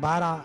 12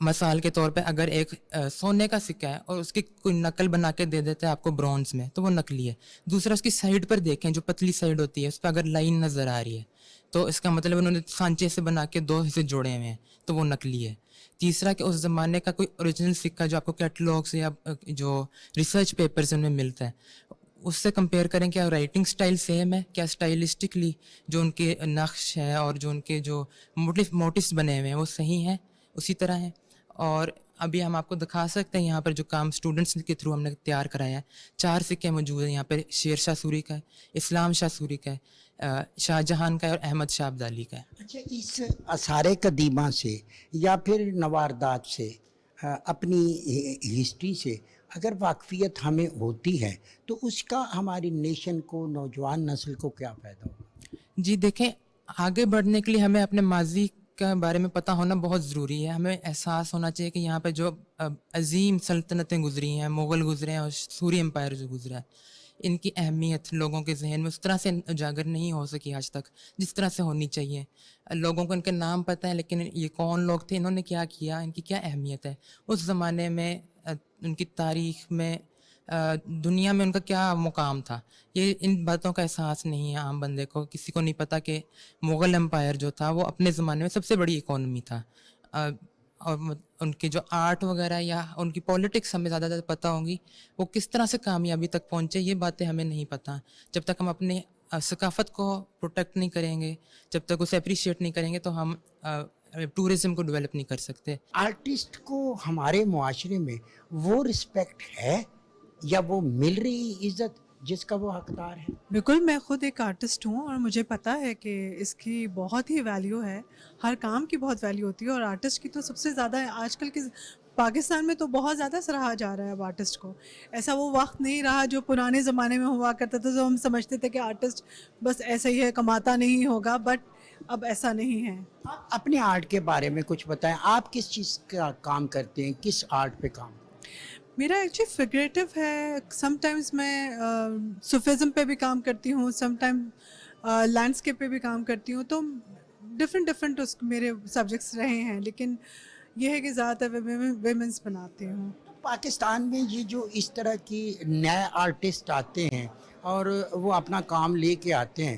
مثال کے طور پہ اگر ایک سونے کا سکہ ہے اور اس کی کوئی نقل بنا کے دے دیتے ہیں آپ کو برونز میں تو وہ نقلی ہے. دوسرا اس کی سائڈ پر دیکھیں جو پتلی سائڈ ہوتی ہے اس پہ اگر لائن نظر آ رہی ہے تو اس کا مطلب انہوں نے سانچے سے بنا کے 2 حصے جوڑے ہوئے ہیں تو وہ نقلی ہے. تیسرا کہ اس زمانے کا کوئی اوریجنل سکہ جو آپ کو کیٹلاگس یا جو ریسرچ پیپرز ان میں ملتا ہے اس سے کمپیئر کریں کیا رائٹنگ سٹائل سیم ہے, کیا اسٹائلسٹکلی جو ان کے نقش ہے اور جو ان کے جو موٹیفس بنے ہوئے ہیں وہ صحیح ہیں, اسی طرح ہیں. اور ابھی ہم آپ کو دکھا سکتے ہیں یہاں پر جو کام اسٹوڈنٹس کے تھرو ہم نے تیار کرایا ہے, 4 سکے موجود ہیں یہاں پہ. شیر شاہ سوری کا ہے, اسلام شاہ سوری کا ہے, شاہ جہان کا ہے اور احمد شاہ ابدالی کا ہے. اچھا, اس آثار قدیمہ سے یا پھر نواردات سے اپنی ہسٹری سے اگر واقفیت ہمیں ہوتی ہے تو اس کا ہماری نیشن کو, نوجوان نسل کو کیا فائدہ ہوگا؟ جی دیکھیں, آگے بڑھنے کے لیے ہمیں اپنے ماضی کے بارے میں پتہ ہونا بہت ضروری ہے. ہمیں احساس ہونا چاہیے کہ یہاں پہ جو عظیم سلطنتیں گزری ہیں, مغل گزرے ہیں اور سوری امپائر جو گزرا ہے, ان کی اہمیت لوگوں کے ذہن میں اس طرح سے اجاگر نہیں ہو سکی آج تک جس طرح سے ہونی چاہیے. لوگوں کو ان کے نام پتہ ہے لیکن یہ کون لوگ تھے, انہوں نے کیا کیا, ان کی کیا اہمیت ہے, اس زمانے میں ان کی تاریخ میں دنیا میں ان کا کیا مقام تھا, یہ ان باتوں کا احساس نہیں ہے عام بندے کو. کسی کو نہیں پتہ کہ مغل امپائر جو تھا وہ اپنے زمانے میں سب سے بڑی اکانومی تھا, اور ان کے جو آرٹ وغیرہ یا ان کی پولیٹکس ہمیں زیادہ تر پتہ ہوں گی, وہ کس طرح سے کامیابی تک پہنچے یہ باتیں ہمیں نہیں پتہ. جب تک ہم اپنے ثقافت کو پروٹیکٹ نہیں کریں گے, جب تک اسے اپریشیٹ نہیں کریں گے تو ہم ٹورزم کو ڈیولپ نہیں کر سکتے. آرٹسٹ کو ہمارے معاشرے میں وہ رسپیکٹ ہے یا وہ مل رہی عزت جس کا وہ حقدار ہے؟ بالکل, میں خود ایک آرٹسٹ ہوں اور مجھے پتہ ہے کہ اس کی بہت ہی ویلیو ہے, ہر کام کی بہت ویلیو ہوتی ہے اور آرٹسٹ کی تو سب سے زیادہ ہے. آج کل کے پاکستان میں تو بہت زیادہ سراہا جا رہا ہے اب آرٹسٹ کو. ایسا وہ وقت نہیں رہا جو پرانے زمانے میں ہوا کرتا تھا, تو ہم سمجھتے تھے کہ آرٹسٹ بس ایسا ہی ہے, کماتا نہیں ہوگا, بٹ اب ایسا نہیں ہے. آپ اپنے آرٹ کے بارے میں کچھ بتائیں, آپ کس چیز کا کام کرتے ہیں, کس آرٹ پہ کام؟ میرا ایکچولی فگریٹو ہے. سم ٹائمز میں صوفیزم پہ بھی کام کرتی ہوں, سم ٹائم لینڈسکیپ پہ بھی کام کرتی ہوں, تو ڈفرینٹ میرے سبجیکٹس رہے ہیں, لیکن یہ ہے کہ زیادہ تر ویمنس بناتی ہوں. پاکستان میں یہ جو اس طرح کی نئے آرٹسٹ آتے ہیں اور وہ اپنا کام لے کے آتے ہیں,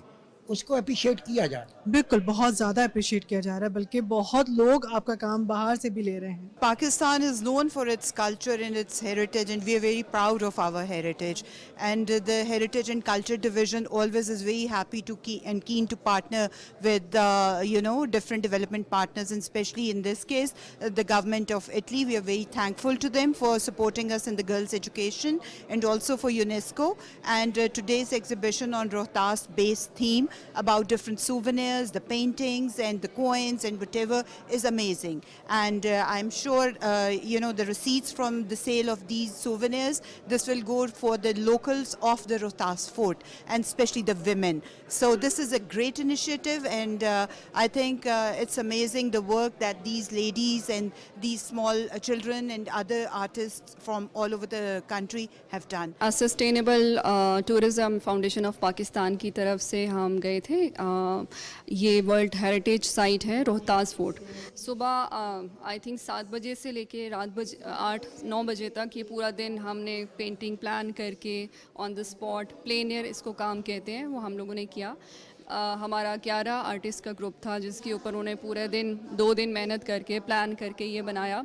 اس کو اپریشیٹ کیا جائے. بالکل, بہت زیادہ اپریشیٹ کیا جا رہا ہے, بلکہ بہت لوگ آپ کا کام باہر سے بھی لے رہے ہیں. Pakistan is known for its culture and its heritage, and we are very proud of our heritage. And the Heritage and Culture Division always is very happy to keen to partner with different development partners, and especially in this case, the government of Italy. We are very thankful to them for supporting us in the girls' education and also for UNESCO. And today's exhibition on Rohtas-based theme about different souvenirs, the paintings and the coins and whatever is amazing. And I'm sure the receipts from the sale of these souvenirs, this will go for the locals of the Rohtas Fort and especially the women. So this is a great initiative, and I think it's amazing the work that these ladies and these small children and other artists from all over the country have done. Sustainable tourism foundation of Pakistan کی طرف سے ہم گئے تھے. یہ world heritage site ہے Rohtas fort. صبح I think 7 بجے سے لے کے رات 8-9 بجے تک یہ پورا دن ہم نے پینٹنگ پلان کر کے آن دا اسپاٹ, پلین ایئر اس کو کام کہتے ہیں, وہ ہم لوگوں نے کیا. ہمارا 11 آرٹسٹ کا گروپ تھا جس کے اوپر انہوں نے پورے دن 2 دن محنت کر کے پلان کر کے یہ بنایا.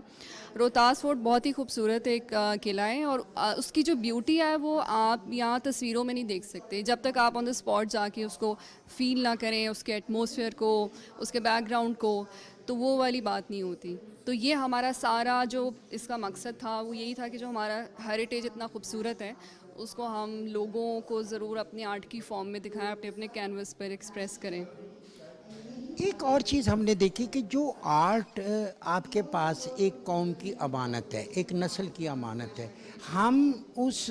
روہتاس فورٹ بہت ہی خوبصورت ایک قلعہ ہے, اور اس کی جو بیوٹی ہے وہ آپ یہاں تصویروں میں نہیں دیکھ سکتے جب تک آپ آن دا اسپاٹ جا کے اس کو فیل نہ کریں, اس کے ایٹماسفیئر کو, اس کے بیک گراؤنڈ کو, تو وہ والی بات نہیں ہوتی. تو یہ ہمارا سارا جو اس کا مقصد تھا وہ یہی تھا کہ جو ہمارا ہیریٹیج اتنا خوبصورت ہے اس کو ہم لوگوں کو ضرور اپنے آرٹ کی فارم میں دکھائیں, اپنے کینوس پر ایکسپریس کریں. ایک اور چیز ہم نے دیکھی کہ جو آرٹ آپ کے پاس ایک قوم کی امانت ہے, ایک نسل کی امانت ہے, ہم اس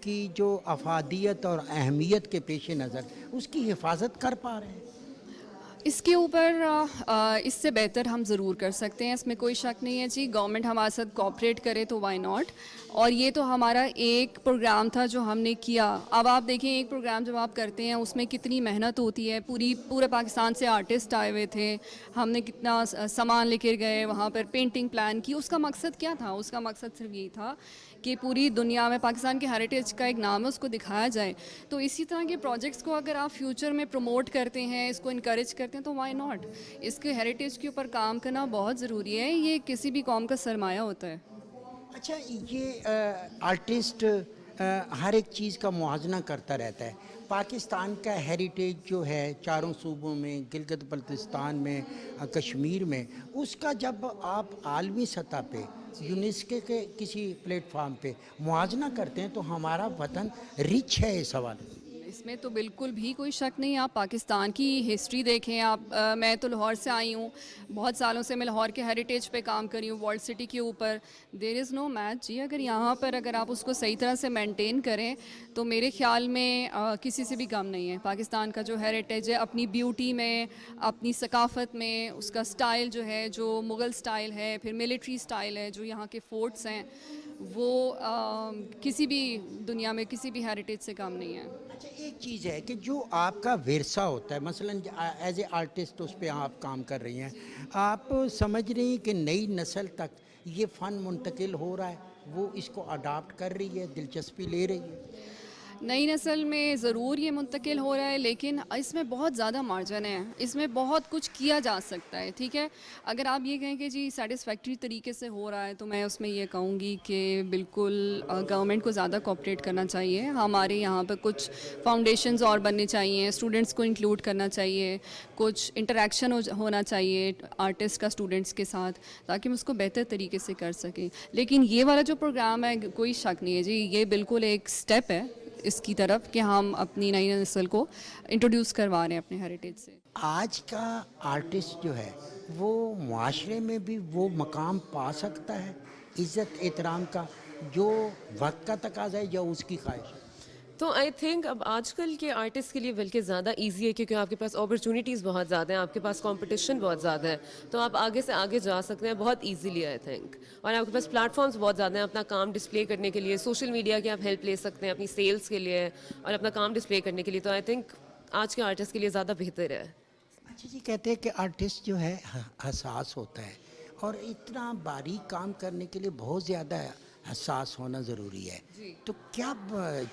کی جو افادیت اور اہمیت کے پیش نظر اس کی حفاظت کر پا رہے ہیں. اس کے اوپر اس سے بہتر ہم ضرور کر سکتے ہیں، اس میں کوئی شک نہیں ہے جی. گورنمنٹ ہمارے ساتھ کوآپریٹ کرے تو وائی ناٹ. اور یہ تو ہمارا ایک پروگرام تھا جو ہم نے کیا. اب آپ دیکھیں ایک پروگرام جب آپ کرتے ہیں اس میں کتنی محنت ہوتی ہے. پورے پاکستان سے آرٹسٹ آئے ہوئے تھے، ہم نے کتنا سامان لے کے گئے وہاں پر، پینٹنگ پلان کی. اس کا مقصد کیا تھا؟ اس کا مقصد صرف یہی تھا کہ پوری دنیا میں پاکستان کے ہیریٹیج کا ایک نام ہے اس کو دکھایا جائے. تو اسی طرح کے پروجیکٹس کو اگر آپ فیوچر میں پروموٹ کرتے ہیں، اس کو انکریج کرتے ہیں تو وائی ناٹ. اس کے ہیریٹیج کے اوپر کام کرنا بہت ضروری ہے. یہ کسی بھی قوم کا سرمایہ ہوتا ہے. اچھا، یہ آرٹسٹ ہر ایک چیز کا موازنہ کرتا رہتا ہے. پاکستان کا ہیریٹیج جو ہے چاروں صوبوں میں، گلگت بلتستان میں، کشمیر میں، اس کا جب آپ عالمی سطح پہ یونیسکو کے کسی پلیٹ فارم پہ موازنہ کرتے ہیں تو ہمارا وطن رچ ہے اس حوالے سے. اس میں تو بالکل بھی کوئی شک نہیں. آپ پاکستان کی ہسٹری دیکھیں. میں تو لاہور سے آئی ہوں، بہت سالوں سے میں لاہور کے ہیریٹیج پہ کام کری ہوں، ورلڈ سٹی کے اوپر. دیر از نو میچ جی. اگر یہاں پر اگر آپ اس کو صحیح طرح سے مینٹین کریں تو میرے خیال میں کسی سے بھی کم نہیں ہے. پاکستان کا جو ہیریٹیج ہے اپنی بیوٹی میں، اپنی ثقافت میں، اس کا سٹائل جو ہے، جو مغل سٹائل ہے، پھر ملٹری سٹائل ہے، جو یہاں کے فورٹس ہیں، وہ کسی بھی دنیا میں کسی بھی ہیریٹیج سے کم نہیں ہے. اچھا، ایک چیز ہے کہ جو آپ کا ورثہ ہوتا ہے، مثلاً ایز اے آرٹسٹ اس پہ آپ کام کر رہی ہیں، آپ سمجھ رہی ہیں کہ نئی نسل تک یہ فن منتقل ہو رہا ہے، وہ اس کو اڈاپٹ کر رہی ہے، دلچسپی لے رہی ہے؟ نئی نسل میں ضرور یہ منتقل ہو رہا ہے، لیکن اس میں بہت زیادہ مارجن ہے. اس میں بہت کچھ کیا جا سکتا ہے. ٹھیک ہے، اگر آپ یہ کہیں کہ جی سیٹسفیکٹری طریقے سے ہو رہا ہے تو میں اس میں یہ کہوں گی کہ بالکل گورنمنٹ کو زیادہ کوآپریٹ کرنا چاہیے. ہمارے یہاں پہ کچھ فاؤنڈیشنز اور بننے چاہیے، اسٹوڈنٹس کو انکلوڈ کرنا چاہیے، کچھ انٹریکشن ہونا چاہیے آرٹسٹ کا اسٹوڈنٹس کے ساتھ، تاکہ ہم اس کو بہتر طریقے سے کر سکیں. لیکن یہ والا جو پروگرام ہے کوئی شک نہیں ہے جی، یہ بالکل ایک سٹیپ ہے اس کی طرف کہ ہم اپنی نئی نسل کو انٹروڈیوس کروا رہے ہیں اپنے ہیریٹیج سے. آج کا آرٹسٹ جو ہے وہ معاشرے میں بھی وہ مقام پا سکتا ہے عزت احترام کا جو وقت کا تقاضا ہے یا اس کی خواہش ہے؟ تو آئی تھنک اب آج کل کے آرٹسٹ کے لیے بلکہ زیادہ ایزی ہے، کیونکہ آپ کے پاس اپرچونیٹیز بہت زیادہ ہیں، آپ کے پاس کمپٹیشن بہت زیادہ ہے، تو آپ آگے سے آگے جا سکتے ہیں بہت ایزیلی آئی تھنک. اور آپ کے پاس پلیٹ فارمس بہت زیادہ ہیں اپنا کام ڈسپلے کرنے کے لیے. سوشل میڈیا کی آپ ہیلپ لے سکتے ہیں اپنی سیلس کے لیے اور اپنا کام ڈسپلے کرنے کے لیے. تو آئی تھنک آج کے آرٹسٹ کے لیے زیادہ بہتر ہے. اچھا جی، کہتے ہیں کہ آرٹسٹ جو ہے حساس ہوتا ہے اور اتنا باریک کام کرنے کے لیے بہت زیادہ حساس ہونا ضروری ہے. تو کیا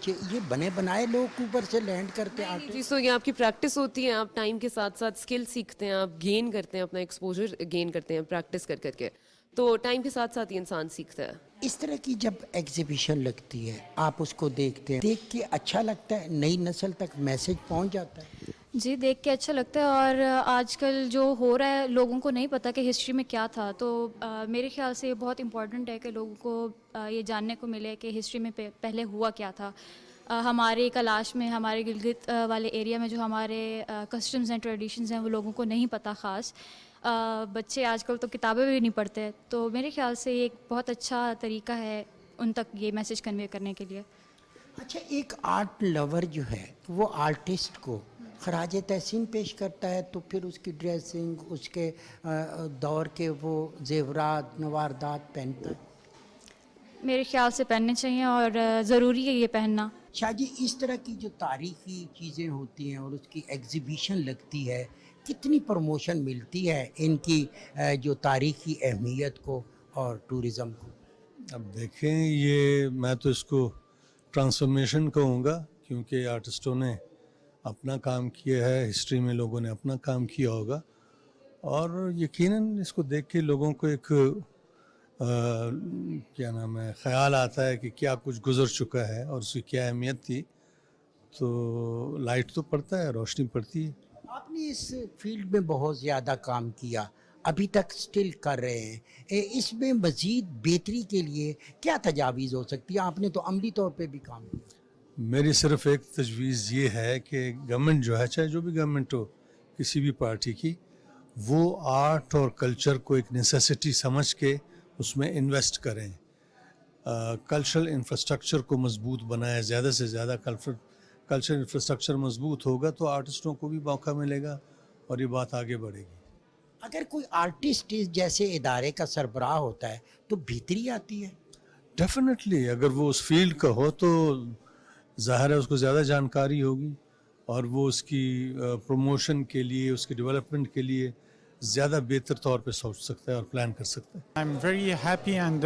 یہ بنے بنائے لوگ اوپر سے لینڈ کرتے ہیں جی، سو یہ آپ کی پریکٹس ہوتی ہے، آپ ٹائم کے ساتھ ساتھ اسکل سیکھتے ہیں، آپ گین کرتے ہیں، اپنا ایکسپوجر گین کرتے ہیں پریکٹس کر کر کے. تو ٹائم کے ساتھ ساتھ یہ انسان سیکھتا ہے. اس طرح کی جب ایگزیبیشن لگتی ہے آپ اس کو دیکھتے ہیں، دیکھ کے اچھا لگتا ہے، نئی نسل تک میسج پہنچ جاتا ہے؟ جی، دیکھ کے اچھا لگتا ہے. اور آج کل جو ہو رہا ہے لوگوں کو نہیں پتہ کہ ہسٹری میں کیا تھا، تو میرے خیال سے یہ بہت امپورٹنٹ ہے کہ لوگوں کو یہ جاننے کو ملے کہ ہسٹری میں پہلے ہوا کیا تھا. ہمارے کلاش میں، ہمارے گلگت والے ایریا میں جو ہمارے کسٹمز اینڈ ٹریڈیشنز ہیں وہ لوگوں کو نہیں پتہ. خاص بچے آج کل تو کتابیں بھی نہیں پڑھتے، تو میرے خیال سے یہ ایک بہت اچھا طریقہ ہے ان تک یہ میسج کنوے کرنے کے لیے. اچھا، ایک آرٹ لور جو ہے وہ آرٹسٹ کو خراج تحسین پیش کرتا ہے، تو پھر اس کی ڈریسنگ، اس کے دور کے وہ زیورات نواردات پہنتا ہے؟ میرے خیال سے پہننے چاہیے اور ضروری ہے یہ پہننا. شاہ جی، اس طرح کی جو تاریخی چیزیں ہوتی ہیں اور اس کی ایگزیبیشن لگتی ہے، کتنی پروموشن ملتی ہے ان کی جو تاریخی اہمیت کو اور ٹورزم کو؟ اب دیکھیں، یہ میں تو اس کو ٹرانسفارمیشن کہوں گا، کیونکہ آرٹسٹوں نے اپنا کام کیا ہے، ہسٹری میں لوگوں نے اپنا کام کیا ہوگا، اور یقیناً اس کو دیکھ کے لوگوں کو ایک کیا نام ہے خیال آتا ہے کہ کیا کچھ گزر چکا ہے اور اس کی کیا اہمیت تھی. تو لائٹ تو پڑتا ہے، روشنی پڑتی ہے. آپ نے اس فیلڈ میں بہت زیادہ کام کیا، ابھی تک سٹل کر رہے ہیں، اس میں مزید بہتری کے لیے کیا تجاویز ہو سکتی ہے؟ آپ نے تو عملی طور پہ بھی کام کیا. میری صرف ایک تجویز یہ ہے کہ گورنمنٹ جو ہے، چاہے جو بھی گورنمنٹ ہو کسی بھی پارٹی کی، وہ آرٹ اور کلچر کو ایک نیسیسٹی سمجھ کے اس میں انویسٹ کریں. کلچرل انفراسٹرکچر کو مضبوط بنائیں، زیادہ سے زیادہ کلچرل انفراسٹرکچر مضبوط ہوگا تو آرٹسٹوں کو بھی موقع ملے گا اور یہ بات آگے بڑھے گی. اگر کوئی آرٹسٹ جیسے ادارے کا سربراہ ہوتا ہے تو بہتری آتی ہے. ڈیفینیٹلی اگر وہ اس فیلڈ کا ہو تو ظاہر ہے اس کو زیادہ جانکاری ہوگی اور وہ اس کی پروموشن کے لیے, اس کی ڈیولپمنٹ کے لیے زیادہ بہتر طور پہ سوچ سکتا ہے اور پلان کر سکتا ہے. I'm very happy and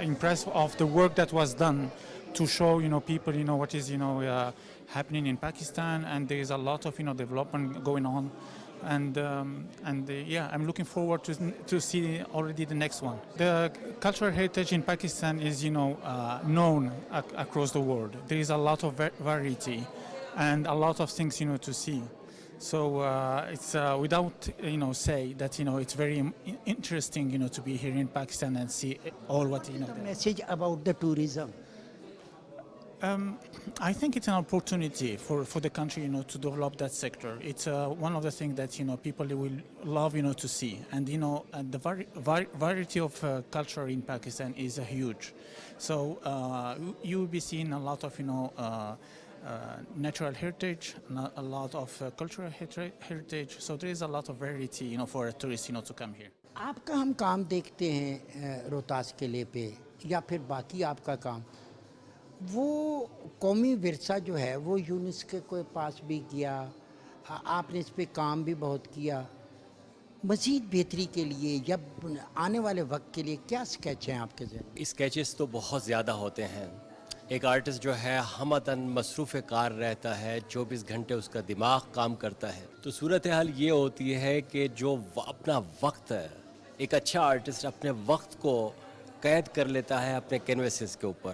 impressed of the work that was done to show, people, what is, happening in Pakistan, and there is a lot of, development going on, and yeah, I'm looking forward to see already the next one. The cultural heritage in Pakistan is, known across the world. There is a lot of variety and a lot of things, to see. So it's without say that it's very interesting to be here in Pakistan and see all what The message about the tourism. I think it's an opportunity for the country to develop that sector. It's one of the things that people will love to see, and and the variety of culture in Pakistan is huge. So you will be seeing a lot of natural heritage, a lot of cultural heritage. So there is a lot of variety, for a tourist, to come here. آپ کا ہم کام دیکھتے ہیں روہتاس قلعے پہ یا پھر باقی آپ کا کام, وہ قومی ورثہ جو ہے وہ یونیسکو کے پاس بھی گیا, آپ نے اس پہ کام بھی بہت کیا. مزید بہتری کے لیے یا آنے والے وقت کے لیے کیا اسکیچ ہیں آپ کے ذہن میں؟ اسکیچز تو بہت زیادہ ہوتے ہیں. ایک آرٹسٹ جو ہے ہمدن مصروف کار رہتا ہے, 24 گھنٹے اس کا دماغ کام کرتا ہے. تو صورتحال یہ ہوتی ہے کہ جو اپنا وقت ہے, ایک اچھا آرٹسٹ اپنے وقت کو قید کر لیتا ہے اپنے کینویسز کے اوپر.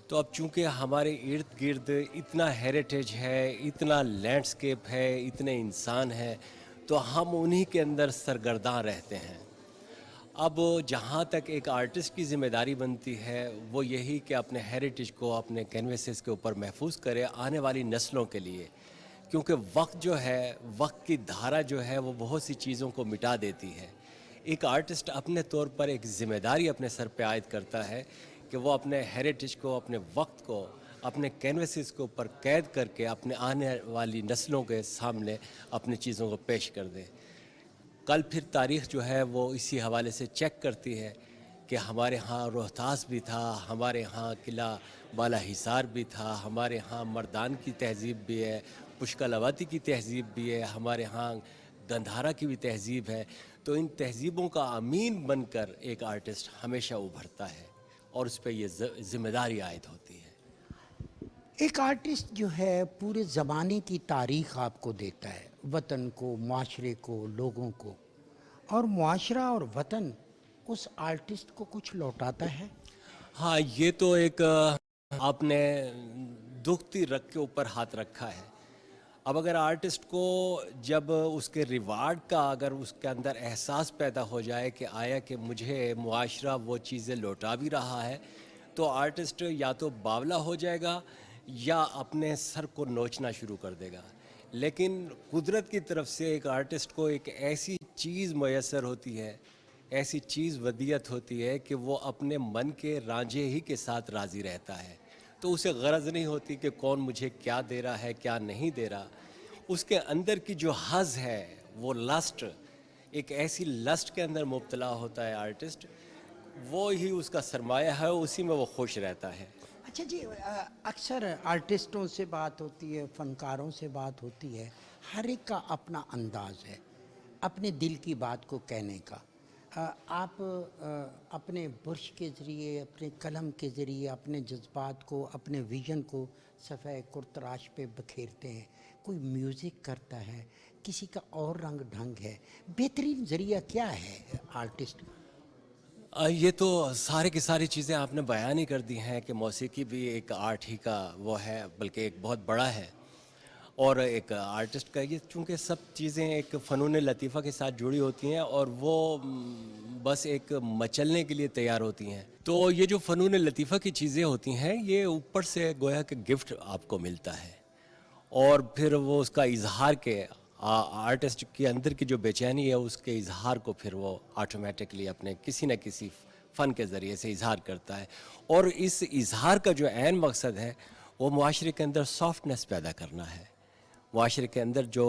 تو اب چونکہ ہمارے ارد گرد اتنا ہیریٹیج ہے, اتنا لینڈسکیپ ہے, اتنے انسان ہیں, تو ہم انہی کے اندر سرگرداں رہتے ہیں. اب جہاں تک ایک آرٹسٹ کی ذمہ داری بنتی ہے وہ یہی کہ اپنے ہیریٹیج کو اپنے کینویسز کے اوپر محفوظ کرے آنے والی نسلوں کے لیے, کیونکہ وقت جو ہے, وقت کی دھارا جو ہے وہ بہت سی چیزوں کو مٹا دیتی ہے. ایک آرٹسٹ اپنے طور پر ایک ذمہ داری اپنے سر پہ عائد کرتا ہے کہ وہ اپنے ہیریٹیج کو, اپنے وقت کو, اپنے کینویسز کے اوپر قید کر کے اپنے آنے والی نسلوں کے سامنے اپنی چیزوں کو پیش کر دے. کل پھر تاریخ جو ہے وہ اسی حوالے سے چیک کرتی ہے کہ ہمارے ہاں روہتاس بھی تھا, ہمارے ہاں قلعہ بالا حصار بھی تھا, ہمارے ہاں مردان کی تہذیب بھی ہے, پشکل آبادی کی تہذیب بھی ہے, ہمارے ہاں گندھارا کی بھی تہذیب ہے. تو ان تہذیبوں کا امین بن کر ایک آرٹسٹ ہمیشہ ابھرتا ہے اور اس پہ یہ ذمہ داری عائد ہوتی ہے. ایک آرٹسٹ جو ہے پورے زمانے کی تاریخ آپ کو دیتا ہے, وطن کو, معاشرے کو, لوگوں کو, اور معاشرہ اور وطن اس آرٹسٹ کو کچھ لوٹاتا ہے. ہاں, یہ تو ایک آپ نے دکھتی رکھ کے اوپر ہاتھ رکھا ہے. اب اگر آرٹسٹ کو جب اس کے ریوارڈ کا اگر اس کے اندر احساس پیدا ہو جائے کہ آیا کہ مجھے معاشرہ وہ چیزیں لوٹا بھی رہا ہے, تو آرٹسٹ یا تو باولا ہو جائے گا یا اپنے سر کو نوچنا شروع کر دے گا. لیکن قدرت کی طرف سے ایک آرٹسٹ کو ایک ایسی چیز میسر ہوتی ہے, ایسی چیز ودیعت ہوتی ہے کہ وہ اپنے من کے رانجھے ہی کے ساتھ راضی رہتا ہے. تو اسے غرض نہیں ہوتی کہ کون مجھے کیا دے رہا ہے, کیا نہیں دے رہا. اس کے اندر کی جو حظ ہے, وہ لسٹ, ایک ایسی لسٹ کے اندر مبتلا ہوتا ہے آرٹسٹ, وہ ہی اس کا سرمایہ ہے, اسی میں وہ خوش رہتا ہے. اچھا جی, اکثر آرٹسٹوں سے بات ہوتی ہے, فنکاروں سے بات ہوتی ہے, ہر ایک کا اپنا انداز ہے اپنے دل کی بات کو کہنے کا. آپ اپنے برش کے ذریعے, اپنے قلم کے ذریعے اپنے جذبات کو, اپنے ویژن کو صفحہ کرتراش پہ بکھیرتے ہیں. کوئی میوزک کرتا ہے, کسی کا اور رنگ ڈھنگ ہے. بہترین ذریعہ کیا ہے آرٹسٹ کا؟ یہ تو سارے کی ساری چیزیں آپ نے بیان ہی کر دی ہیں کہ موسیقی بھی ایک آرٹ ہی کا وہ ہے, بلکہ ایک بہت بڑا ہے. اور ایک آرٹسٹ کا یہ چونکہ سب چیزیں ایک فنون لطیفہ کے ساتھ جڑی ہوتی ہیں اور وہ بس ایک مچلنے کے لیے تیار ہوتی ہیں. تو یہ جو فنون لطیفہ کی چیزیں ہوتی ہیں یہ اوپر سے گویا کہ گفٹ آپ کو ملتا ہے, اور پھر وہ اس کا اظہار کے آرٹسٹ کے اندر کی جو بے چینی ہے اس کے اظہار کو پھر وہ آٹومیٹکلی اپنے کسی نہ کسی فن کے ذریعے سے اظہار کرتا ہے. اور اس اظہار کا جو عین مقصد ہے وہ معاشرے کے اندر سافٹنس پیدا کرنا ہے, معاشرے کے اندر جو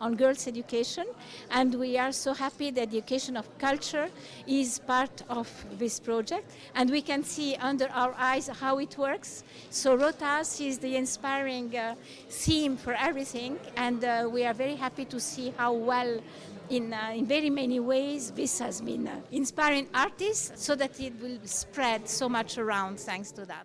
on girls' education, and we are so happy that the education of culture is part of this project, and we can see under our eyes how it works. So Rotas is the inspiring theme for everything, and we are very happy to see how well in very many ways this has been inspiring artists so that it will spread so much around thanks to that.